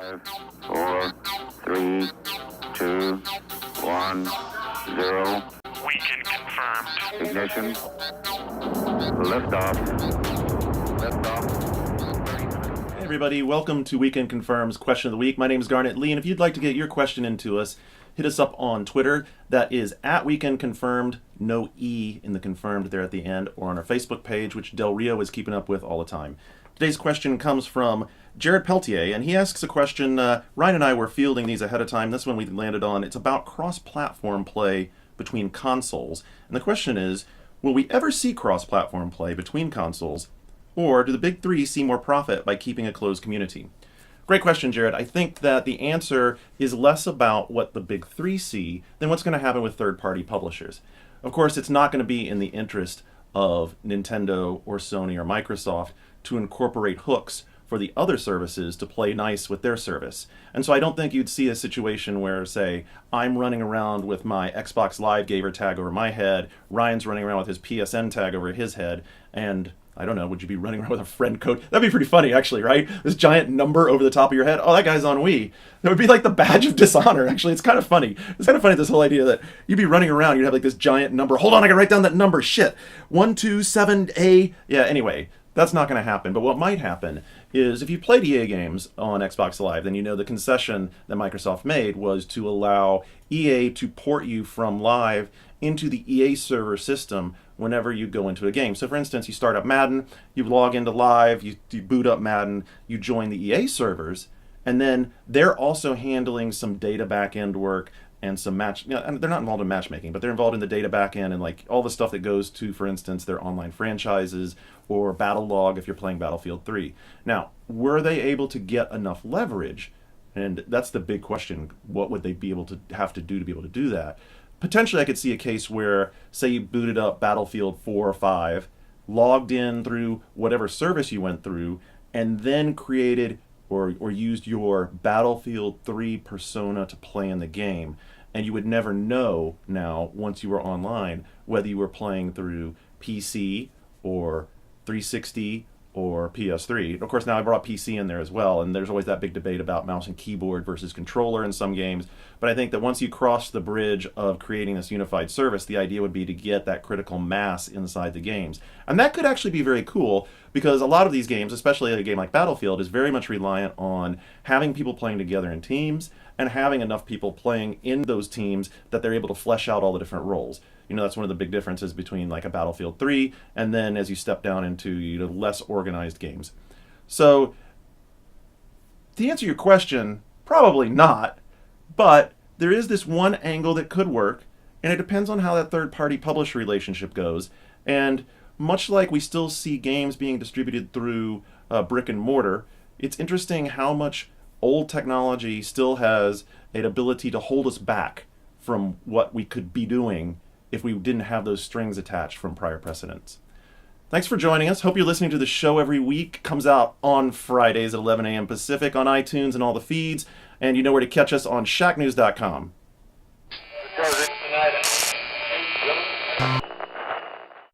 5, 4, 3, 2, 1, 0. Weekend confirmed. Ignition. Liftoff. Hey everybody, welcome to Weekend Confirm's Question of the Week. My name is Garnett Lee, and if you'd like to get your question into us, hit us up on Twitter. That is at Weekend Confirmed, no E in the confirmed there at the end, or on our Facebook page, which Del Rio is keeping up with all the time. Today's question comes from Jared Peltier, and he asks a question. Ryan and I were fielding these ahead of time. This one we landed on. It's about cross-platform play between consoles. And the question is, will we ever see cross-platform play between consoles, or do the big three see more profit by keeping a closed community? Great question, Jared. I think that the answer is less about what the big three see than what's going to happen with third-party publishers. Of course, it's not going to be in the interest of Nintendo or Sony or Microsoft to incorporate hooks for the other services to play nice with their service. And so I don't think you'd see a situation where, say, I'm running around with my Xbox Live gamer tag over my head, Ryan's running around with his PSN tag over his head, and I don't know, would you be running around with a friend code? That'd be pretty funny, actually, right? This giant number over the top of your head. Oh, that guy's on Wii. That would be like the badge of dishonor, actually. It's kind of funny. It's kind of funny, this whole idea that you'd be running around, you'd have like this giant number. Hold on, I gotta write down that number. Shit. 127A. Yeah, anyway, that's not going to happen. But what might happen is if you played EA games on Xbox Live, then you know the concession that Microsoft made was to allow EA to port you from Live into the EA server system whenever you go into a game. So for instance, you start up Madden, you log into Live, you boot up Madden, you join the EA servers, and then they're also handling some data backend work and some and they're not involved in matchmaking, but they're involved in the data backend and like all the stuff that goes to, for instance, their online franchises or Battle Log if you're playing Battlefield 3. Now, were they able to get enough leverage? And that's the big question. What would they be able to have to do be able to do that? Potentially, I could see a case where, say you booted up Battlefield 4 or 5, logged in through whatever service you went through, and then created or used your Battlefield 3 persona to play in the game. And you would never know now, once you were online, whether you were playing through PC or 360 or PS3. Of course, now I brought PC in there as well, and there's always that big debate about mouse and keyboard versus controller in some games. But I think that once you cross the bridge of creating this unified service, the idea would be to get that critical mass inside the games. And that could actually be very cool, because a lot of these games, especially a game like Battlefield, is very much reliant on having people playing together in teams and having enough people playing in those teams that they're able to flesh out all the different roles. You know, that's one of the big differences between like a Battlefield 3 and then as you step down into less organized games. So, to answer your question, probably not, but there is this one angle that could work, and it depends on how that third-party publisher relationship goes. And much like we still see games being distributed through brick and mortar, it's interesting how much old technology still has an ability to hold us back from what we could be doing if we didn't have those strings attached from prior precedents. Thanks for joining us. Hope you're listening to the show every week. Comes out on Fridays at 11 a.m. Pacific on iTunes and all the feeds. And you know where to catch us on shacknews.com.